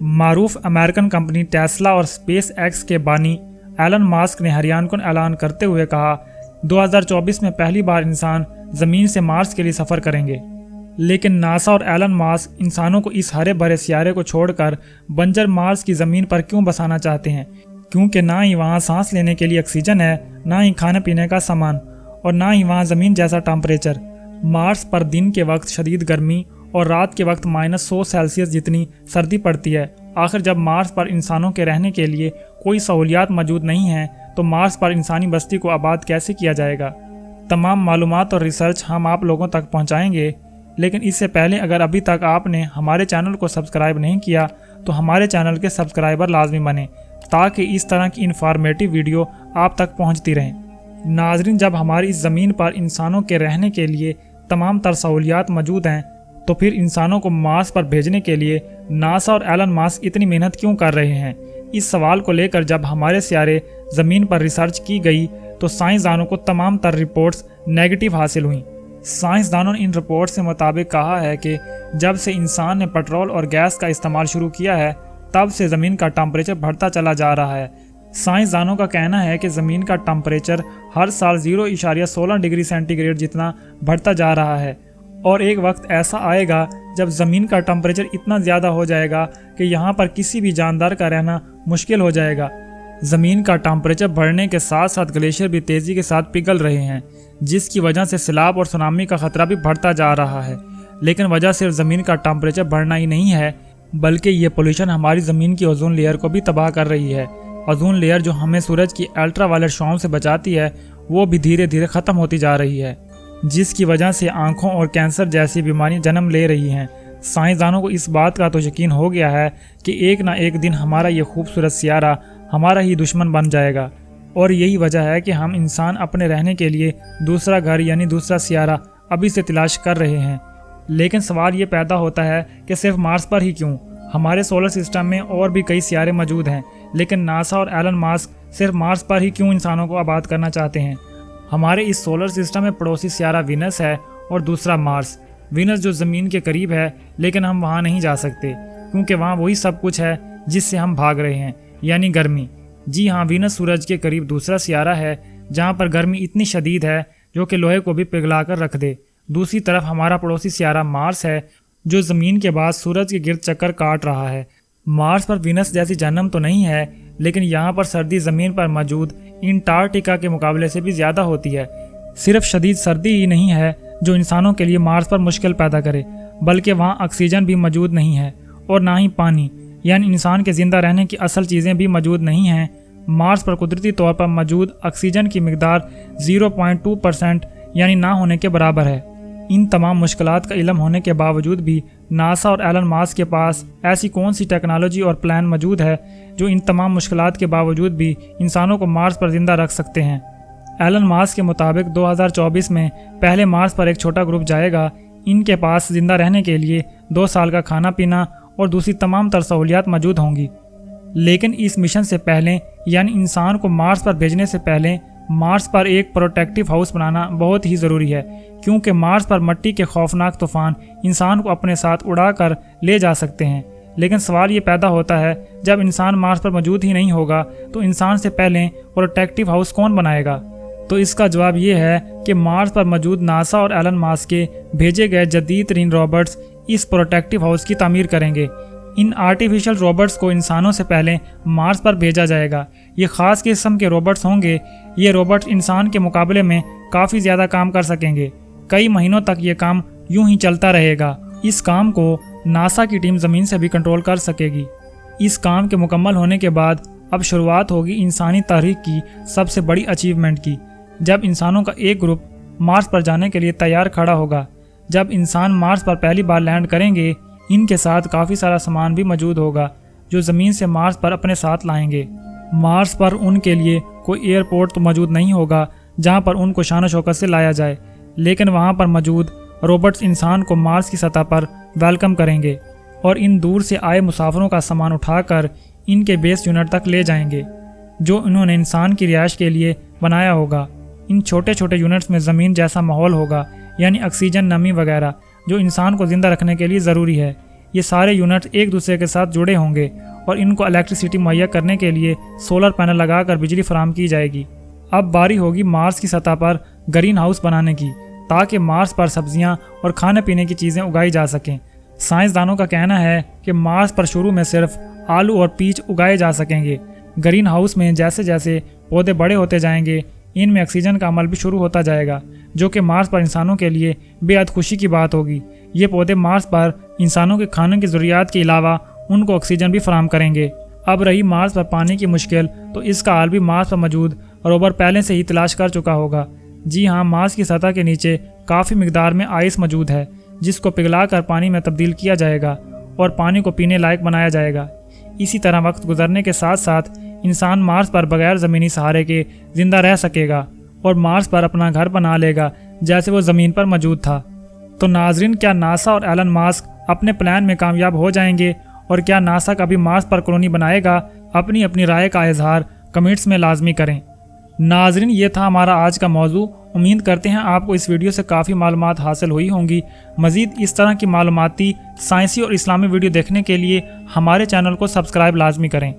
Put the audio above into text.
मारूफ American company Tesla और space x के बानी एलन मास्क ने हरियाणा को ऐलान करते हुए कहा 2024 में पहली बार इंसान ज़मीन से मार्स के लिए सफ़र करेंगे। लेकिन नासा और एलन मास्क इंसानों को इस हरे भरे सियारे को छोड़कर बंजर मार्स की ज़मीन पर क्यों बसाना चाहते हैं? क्योंकि ना ही वहाँ सांस लेने के लिए ऑक्सीजन है, ना ही खाने पीने का सामान, और ना ही वहाँ ज़मीन जैसा टेम्परेचर। मार्स पर दिन के वक्त शदीद गर्मी और रात के वक्त -100 सेल्सियस जितनी सर्दी पड़ती है। आखिर जब मार्स पर इंसानों के रहने के लिए कोई सहूलियात मौजूद नहीं है तो मार्स पर इंसानी बस्ती को आबाद कैसे किया जाएगा? तमाम मालूमात और रिसर्च हम आप लोगों तक पहुंचाएंगे, लेकिन इससे पहले अगर अभी तक आपने हमारे चैनल को सब्सक्राइब नहीं किया तो हमारे चैनल के सब्सक्राइबर लाजमी बने, ताकि इस तरह की इन्फॉर्मेटिव वीडियो आप तक पहुँचती रहें। नाजरीन, जब हमारी इस ज़मीन पर इंसानों के रहने के लिए तमाम तर सहूलियात मौजूद हैं तो फिर इंसानों को मार्स पर भेजने के लिए नासा और एलन मास्क इतनी मेहनत क्यों कर रहे हैं? इस सवाल को लेकर जब हमारे सियारे ज़मीन पर रिसर्च की गई तो साइंसदानों को तमाम तर रिपोर्ट्स नेगेटिव हासिल हुई। साइंसदानों ने इन रिपोर्ट्स के मुताबिक कहा है कि जब से इंसान ने पेट्रोल और गैस का इस्तेमाल शुरू किया है तब से ज़मीन का टेम्परेचर बढ़ता चला जा रहा है। साइंसदानों का कहना है कि ज़मीन का टेम्परेचर हर साल 0.16 डिग्री सेंटीग्रेड जितना बढ़ता जा रहा है, और एक वक्त ऐसा आएगा जब ज़मीन का टेम्परेचर इतना ज़्यादा हो जाएगा कि यहाँ पर किसी भी जानदार का रहना मुश्किल हो जाएगा। ज़मीन का टेम्परेचर बढ़ने के साथ साथ ग्लेशियर भी तेज़ी के साथ पिघल रहे हैं, जिसकी वजह से सैलाब और सुनामी का ख़तरा भी बढ़ता जा रहा है। लेकिन वजह सिर्फ ज़मीन का टेम्परेचर बढ़ना ही नहीं है, बल्कि ये पोल्यूशन हमारी ज़मीन की ओजोन लेयर को भी तबाह कर रही है। ओजोन लेयर जो हमें सूरज की अल्ट्रावायलेट शॉम से बचाती है वो भी धीरे धीरे ख़त्म होती जा रही है, जिसकी वजह से आँखों और कैंसर जैसी बीमारियाँ जन्म ले रही हैं। साइंसदानों को इस बात का तो यकीन हो गया है कि एक ना एक दिन हमारा ये खूबसूरत सियारा हमारा ही दुश्मन बन जाएगा, और यही वजह है कि हम इंसान अपने रहने के लिए दूसरा घर यानी दूसरा सियारा अभी से तलाश कर रहे हैं। लेकिन सवाल ये पैदा होता है कि सिर्फ मार्स पर ही क्यों? हमारे सोलर सिस्टम में और भी कई सियारे मौजूद हैं, लेकिन नासा और एलन मास्क सिर्फ मार्स पर ही क्यों इंसानों को आबाद करना चाहते हैं? हमारे इस सोलर सिस्टम में पड़ोसी सियारा वीनस है और दूसरा मार्स। वीनस जो ज़मीन के करीब है, लेकिन हम वहाँ नहीं जा सकते क्योंकि वहाँ वही सब कुछ है जिससे हम भाग रहे हैं, यानी गर्मी। जी हाँ, वीनस सूरज के करीब दूसरा सियारा है जहाँ पर गर्मी इतनी शदीद है जो कि लोहे को भी पिघला कर रख दे। दूसरी तरफ हमारा पड़ोसी सियारा मार्स है जो ज़मीन के बाद सूरज के गिर्द चक्कर काट रहा है। मार्स पर वीनस जैसी जहन्नम तो नहीं है, लेकिन यहाँ पर सर्दी ज़मीन पर मौजूद अंटार्कटिका के मुकाबले से भी ज़्यादा होती है। सिर्फ शदीद सर्दी ही नहीं है जो इंसानों के लिए मार्स पर मुश्किल पैदा करे, बल्कि वहाँ ऑक्सीजन भी मौजूद नहीं है और ना ही पानी, यानी इंसान के ज़िंदा रहने की असल चीज़ें भी मौजूद नहीं हैं। मार्स पर कुदरती तौर पर मौजूद ऑक्सीजन की मिकदार 0.2% यानी ना होने के बराबर है। इन तमाम मुश्किलात का इल्म होने के बावजूद भी नासा और एलन मास्क के पास ऐसी कौन सी टेक्नोलॉजी और प्लान मौजूद है जो इन तमाम मुश्किलात के बावजूद भी इंसानों को मार्स पर ज़िंदा रख सकते हैं? एलन मास्क के मुताबिक 2024 में पहले मार्स पर एक छोटा ग्रुप जाएगा। इनके पास ज़िंदा रहने के लिए 2 साल का खाना पीना और दूसरी तमाम तर सहूलियात मौजूद होंगी। लेकिन इस मिशन से पहले, यानी इंसान को मार्स पर भेजने से पहले, मार्स पर एक प्रोटेक्टिव हाउस बनाना बहुत ही ज़रूरी है, क्योंकि मार्स पर मिट्टी के खौफनाक तूफान इंसान को अपने साथ उड़ा कर ले जा सकते हैं। लेकिन सवाल ये पैदा होता है, जब इंसान मार्स पर मौजूद ही नहीं होगा तो इंसान से पहले प्रोटेक्टिव हाउस कौन बनाएगा? तो इसका जवाब ये है कि मार्स पर मौजूद नासा और एलन मास्क के भेजे गए जदीद तरीन रोबोट्स इस प्रोटेक्टिव हाउस की तामीर करेंगे। इन आर्टिफिशियल रोबोट्स को इंसानों से पहले मार्स पर भेजा जाएगा। ये ख़ास किस्म के रोबोट्स होंगे। ये रोबोट्स इंसान के मुकाबले में काफ़ी ज़्यादा काम कर सकेंगे। कई महीनों तक ये काम यूं ही चलता रहेगा। इस काम को नासा की टीम ज़मीन से भी कंट्रोल कर सकेगी। इस काम के मुकम्मल होने के बाद अब शुरुआत होगी इंसानी तारीख की सबसे बड़ी अचीवमेंट की, जब इंसानों का एक ग्रुप मार्स पर जाने के लिए तैयार खड़ा होगा। जब इंसान मार्स पर पहली बार लैंड करेंगे, इनके साथ काफ़ी सारा सामान भी मौजूद होगा जो ज़मीन से मार्स पर अपने साथ लाएंगे। मार्स पर उनके लिए कोई एयरपोर्ट तो मौजूद नहीं होगा जहां पर उनको शान शौकत से लाया जाए, लेकिन वहां पर मौजूद रोबोट्स इंसान को मार्स की सतह पर वेलकम करेंगे और इन दूर से आए मुसाफिरों का सामान उठाकर इनके बेस यूनिट तक ले जाएंगे जो इन्होंने इंसान की रिहाइश के लिए बनाया होगा। इन छोटे छोटे यूनिट्स में ज़मीन जैसा माहौल होगा, यानी ऑक्सीजन, नमी वगैरह जो इंसान को ज़िंदा रखने के लिए ज़रूरी है। یہ سارے یونٹ ایک دوسرے کے ساتھ جڑے ہوں گے اور ان کو الیکٹریسٹی مہیا کرنے کے لیے سولر پینل لگا کر بجلی فراہم کی جائے گی۔ اب باری ہوگی مارس کی سطح پر گرین ہاؤس بنانے کی، تاکہ مارس پر سبزیاں اور کھانے پینے کی چیزیں اگائی جا سکیں۔ سائنسدانوں کا کہنا ہے کہ مارس پر شروع میں صرف آلو اور پیچ اگائے جا سکیں گے۔ گرین ہاؤس میں جیسے جیسے پودے بڑے ہوتے جائیں گے، ان میں آکسیجن کا عمل بھی شروع ہوتا جائے گا، جو کہ مارس پر انسانوں کے لیے بے حد خوشی کی بات ہوگی۔ یہ پودے مارس پر انسانوں کے کھانے کی ضروریات کے علاوہ ان کو آکسیجن بھی فراہم کریں گے۔ اب رہی مارس پر پانی کی مشکل، تو اس کا حل بھی مارس پر موجود روور پہلے سے ہی تلاش کر چکا ہوگا۔ جی ہاں، مارس کی سطح کے نیچے کافی مقدار میں آئس موجود ہے، جس کو پگھلا کر پانی میں تبدیل کیا جائے گا اور پانی کو پینے لائق بنایا جائے گا۔ اسی طرح وقت گزرنے کے ساتھ ساتھ انسان مارس پر بغیر زمینی سہارے کے زندہ رہ سکے گا اور مارس پر اپنا گھر بنا لے گا جیسے وہ زمین پر موجود تھا۔ تو ناظرین، کیا ناسا اور ایلن ماسک اپنے پلان میں کامیاب ہو جائیں گے، اور کیا ناسا کبھی مارس پر کالونی بنائے گا؟ اپنی رائے کا اظہار کمنٹس میں لازمی کریں۔ ناظرین، یہ تھا ہمارا آج کا موضوع۔ امید کرتے ہیں آپ کو اس ویڈیو سے کافی معلومات حاصل ہوئی ہوں گی۔ مزید اس طرح کی معلوماتی، سائنسی اور اسلامی ویڈیو دیکھنے کے لیے ہمارے چینل کو سبسکرائب لازمی کریں۔